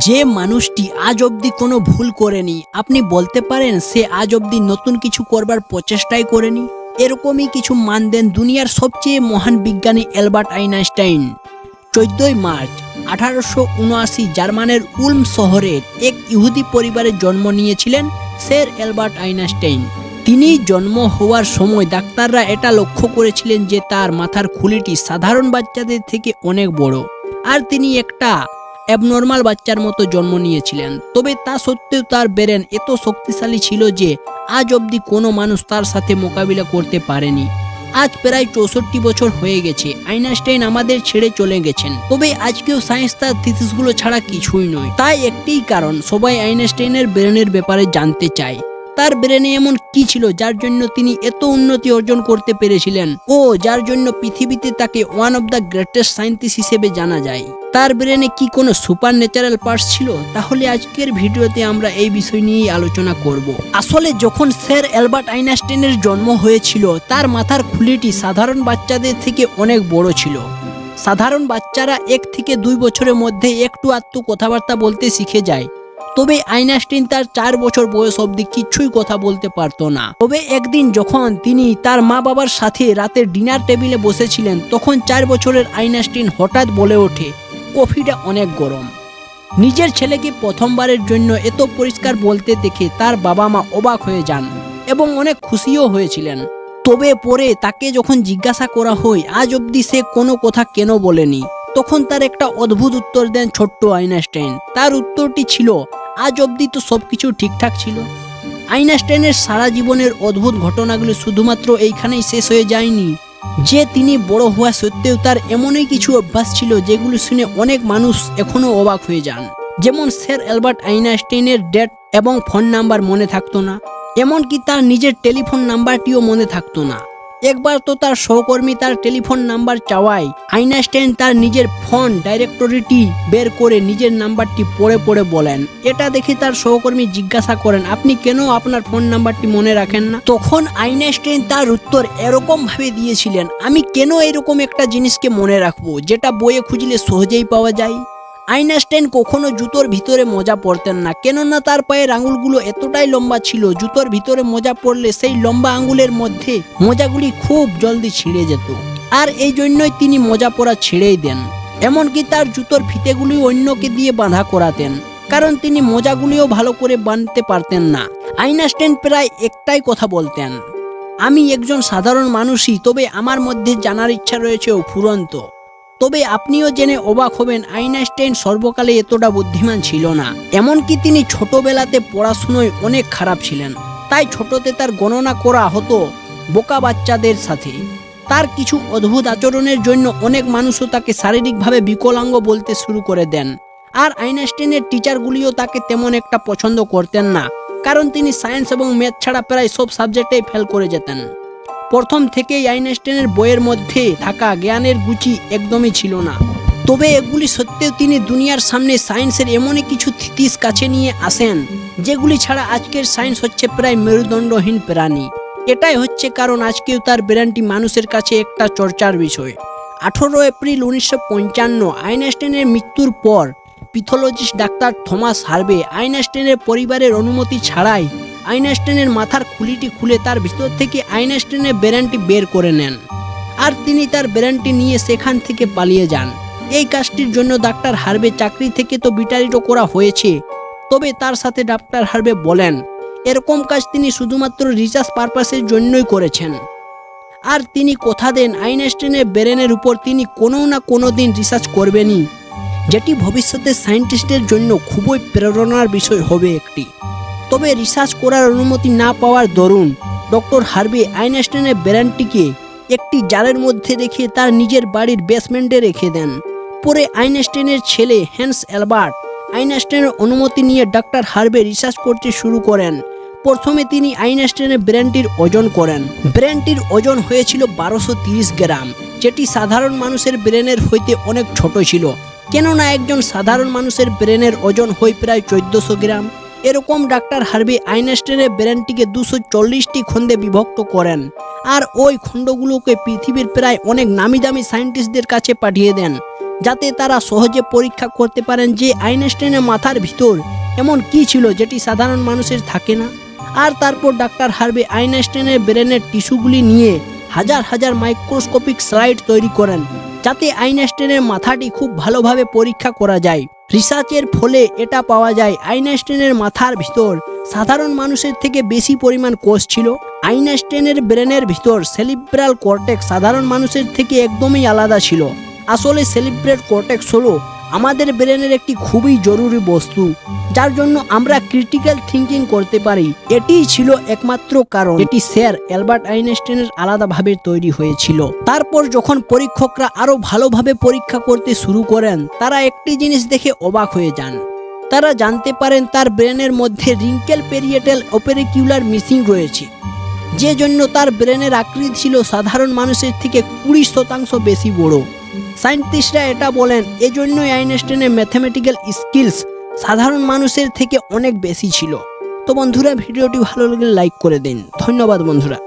যে মানুষটি আজ অবধি কোনো ভুল করেনি, আপনি বলতে পারেন সে আজ অবধি নতুন কিছু করবার প্রচেষ্টাই করেনি। এরকমই কিছু মান দেন দুনিয়ার সবচেয়ে মহান বিজ্ঞানী অ্যালবার্ট আইনস্টাইন। 14 মার্চ 1879 জার্মানের উলম শহরের এক ইহুদি পরিবারে জন্ম নিয়েছিলেন স্যার অ্যালবার্ট আইনস্টাইন। তিনি জন্ম হওয়ার সময় ডাক্তাররা এটা লক্ষ্য করেছিলেন যে তার মাথার খুলিটি সাধারণ বাচ্চাদের থেকে অনেক বড়, আর তিনি একটা অ্যাবনর্মাল বাচ্চার মতো জন্ম নিয়েছিলেন। তবে তা সত্ত্বেও তার ব্রেন এত শক্তিশালী ছিল যে আজ অবধি কোনো মানুষ তার সাথে মোকাবিলা করতে পারেনি। আজ প্রায় 64 বছর হয়ে গেছে আইনস্টাইন আমাদের ছেড়ে চলে গেছেন, তবে আজকেও সায়েন্স তার থিসিসগুলো ছাড়া কিছুই নয়। তাই একটিই কারণ, সবাই আইনস্টাইনের ব্রেনের ব্যাপারে জানতে চায়। তার ব্রেনে এমন কি ছিল যার জন্য তিনি এত উন্নতি অর্জন করতে পেরেছিলেন ও যার জন্য পৃথিবীতে তাকে one of the greatest scientist হিসেবে জানা যায়। তার ব্রেনে কি কোনো সুপার ন্যাচারাল পার্টস ছিল? তাহলে আজকের ভিডিওতে আমরা এই বিষয় নিয়েই আলোচনা করব। আসলে যখন স্যার অ্যালবার্ট আইনস্টাইনের জন্ম হয়েছিল তার মাথার খুলিটি সাধারণ বাচ্চাদের থেকে অনেক বড় ছিল। সাধারণ বাচ্চারা 1 থেকে 2 বছরের মধ্যে একটু আধটু কথাবার্তা বলতে শিখে যায়, তবে আইনস্টাইন তার 4 বছর বয়স অবধি কিছুই কথা বলতে পারতো না। তবে একদিন যখন তিনি তার মা বাবার সাথে রাতের ডিনার টেবিলে বসেছিলেন, তখন 4 বছরের আইনস্টাইন হঠাৎ বলে ওঠে, কফিটা অনেক গরম। নিজের ছেলেকে প্রথমবারের জন্য এত পরিষ্কার বলতে দেখে তার বাবা মা অবাক হয়ে যান এবং অনেক খুশিও হয়েছিলেন। তবে পরে তাকে যখন জিজ্ঞাসা করা হয় আজ অবধি সে কোনো কথা কেন বলেনি, তখন তার একটা অদ্ভুত উত্তর দেন ছোট্ট আইনস্টাইন। তার উত্তরটি ছিল, আজ অবধি তো সবকিছু ঠিকঠাক ছিল। আইনস্টাইনের সারা জীবনের অদ্ভুত ঘটনাগুলো শুধুমাত্র এইখানেই শেষ হয়ে যায়নি, যে তিনি বড় হওয়া সত্ত্বেও তার এমনই কিছু অভ্যাস ছিল যেগুলো শুনে অনেক মানুষ এখনো অবাক হয়ে যান। যেমন স্যার অ্যালবার্ট আইনস্টাইনের ডেট এবং ফোন নাম্বার মনে থাকতো না, এমনকি তার নিজের টেলিফোন নাম্বারটিও মনে থাকতো না। একবার তো তার সহকর্মী তার টেলিফোন নাম্বার চাওয়ায় আইনস্টাইন তার নিজের ফোন ডাইরেক্টরিটি বের করে নিজের নাম্বারটি পড়ে পড়ে বলেন। এটা দেখে তার সহকর্মী জিজ্ঞাসা করেন, আপনি কেন আপনার ফোন নাম্বারটি মনে রাখেন না? তখন আইনস্টাইন তার উত্তর এরকম ভাবে দিয়েছিলেন, আমি কেন এরকম একটা জিনিসকে মনে রাখবো যেটা বইয়ে খুঁজলে সহজেই পাওয়া যায়। আইনস্টাইন কখনো জুতোর ভিতরে মোজা পরতেন না, কেননা তার পায়ের আঙুলগুলো এতটাই লম্বা ছিল, জুতোর ভিতরে মোজা পরলে সেই লম্বা আঙুলের মধ্যে মোজাগুলি খুব জলদি ছিঁড়ে যেত, আর এই জন্যই তিনি মোজা পরা ছেড়েই দেন। এমনকি তার জুতোর ফিতেগুলি অন্যকে দিয়ে বাঁধা করাতেন, কারণ তিনি মোজাগুলিও ভালো করে বাঁধতে পারতেন না। আইনস্টাইন প্রায় একটাই কথা বলতেন, আমি একজন সাধারণ মানুষই, তবে আমার মধ্যে জানার ইচ্ছা রয়েছে অফুরন্ত। তবে আপনিও জেনে অবাক হবেন, আইনস্টাইন সর্বকালে এতটা বুদ্ধিমান ছিল না। এমনকি তিনি ছোটবেলাতে পড়াশুনোয় অনেক খারাপ ছিলেন, তাই ছোটতে তার গণনা করা হতো বোকা বাচ্চাদের সাথে। তার কিছু অদ্ভুত আচরণের জন্য অনেক মানুষও তাকে শারীরিকভাবে বিকলাঙ্গ বলতে শুরু করে দেন। আর আইনস্টাইনের টিচারগুলিও তাকে তেমন একটা পছন্দ করতেন না, কারণ তিনি সায়েন্স এবং ম্যাথ ছাড়া প্রায় সব সাবজেক্টেই ফেল করে যেতেন। প্রথম থেকেই আইনস্টাইনের বইয়ের মধ্যে থাকা জ্ঞানের গুচি একদমই ছিল না। তবে এগুলি সত্ত্বেও তিনি দুনিয়ার সামনে সায়েন্সের এমনই কিছু থিসিস কাছে নিয়ে আসেন যেগুলি ছাড়া আজকের সায়েন্স হচ্ছে প্রায় মেরুদণ্ডহীন প্রাণী। এটাই হচ্ছে কারণ আজকেও তার ব্রেনটি মানুষের কাছে একটা চর্চার বিষয়। 18 এপ্রিল 1955 আইনস্টাইনের মৃত্যুর পর প্যাথোলজিস্ট ডাক্তার থমাস হার্ভে আইনস্টাইনের পরিবারের অনুমতি ছাড়াই আইনস্টাইনের মাথার খুলিটি খুলে তার ভিতর থেকে আইনস্টাইনের ব্রেনটি বের করে নেন, আর তিনি তার ব্রেনটি নিয়ে সেখান থেকে পালিয়ে যান। এই কাজটির জন্য ডাক্তার হার্ভে চাকরি থেকে তো বিতাড়িত করা হয়েছে, তবে তার সাথে ডাক্তার হার্ভে বলেন এরকম কাজ তিনি শুধুমাত্র রিসার্চ পারপাসের জন্যই করেছেন। আর তিনি কথা দেন আইনস্টাইনের ব্রেনের উপর তিনি কোনো না কোনো দিন রিসার্চ করবেনই, যেটি ভবিষ্যতে সায়েন্টিস্টদের জন্য খুবই প্রেরণার বিষয় হবে একটি। তবে রিসার্চ করার অনুমতি না পাওয়ার দরুন ডক্টর হার্ভে আইনস্টাইনের ব্রেনটিকে একটি জারের মধ্যে রেখে তার নিজের বাড়ির বেসমেন্টে রেখে দেন। পরে আইনস্টাইনের ছেলে হ্যান্স অ্যালবার্ট আইনস্টাইনের অনুমতি নিয়ে ডাক্তার হার্ভে রিসার্চ করতে শুরু করেন। প্রথমে তিনি আইনস্টাইনের ব্রেনটির ওজন করেন। ব্রেনটির ওজন হয়েছিল 1230 গ্রাম, যেটি সাধারণ মানুষের ব্রেনের হইতে অনেক ছোট ছিল, কেননা একজন সাধারণ মানুষের ব্রেনের ওজন হয় প্রায় 1400 গ্রাম। এরকম ডাক্তার হার্ভে আইনস্টাইনের ব্রেনটিকে 240টি খণ্ডে বিভক্ত করেন, আর ওই খণ্ডগুলোকে পৃথিবীর প্রায় অনেক নামি দামি সায়েন্টিস্টদের কাছে পাঠিয়ে দেন। যাতে তারা সহজে পরীক্ষা করতে পারেন যে আইনস্টাইনের মাথার ভিতর এমন কি ছিল যেটি সাধারণ মানুষের থাকে না। আর তারপর ডাক্তার হার্ভে আইনস্টাইনের ব্রেনের টিস্যুগুলি নিয়ে হাজার হাজার মাইক্রোস্কোপিক স্লাইড তৈরি করেন, যাতে আইনস্টাইনের মাথাটি খুব ভালোভাবে পরীক্ষা করা যায়। রিসার্চের ফলে এটা পাওয়া যায় আইনস্টাইনের মাথার ভিতর সাধারণ মানুষের থেকে বেশি পরিমাণ কোষ ছিল। আইনস্টাইনের ব্রেনের ভিতর সেরিব্রাল কর্টেক্স সাধারণ মানুষের থেকে একদমই আলাদা ছিল। আসলে সেরিব্রাল কর্টেক্স হলো আমাদের ব্রেনের একটি খুবই জরুরি বস্তু, যার জন্য আমরা ক্রিটিক্যাল থিঙ্কিং করতে পারি। এটিই ছিল একমাত্র কারণ এটি স্যার অ্যালবার্ট আইনস্টাইনের আলাদাভাবে তৈরি হয়েছিল। তারপর যখন পরীক্ষকরা আরো ভালোভাবে পরীক্ষা করতে শুরু করেন, তারা একটি জিনিস দেখে অবাক হয়ে যান। তারা জানতে পারেন তার ব্রেনের মধ্যে রিঙ্কেল পেরিয়েটাল অপেরিকিউলার মিসিং রয়েছে, যে জন্য তার ব্রেনের আকৃতি ছিল সাধারণ মানুষের থেকে 20% বেশি বড়। সায়েন্টিস্টরা এটা বলেন এজন্যই আইনস্টাইনের ম্যাথমেটিক্যাল স্কিলস সাধারণ মানুষের থেকে অনেক বেশি ছিল। তো বন্ধুরা, ভিডিওটি ভালো লাগলে লাইক করে দিন। ধন্যবাদ বন্ধুরা।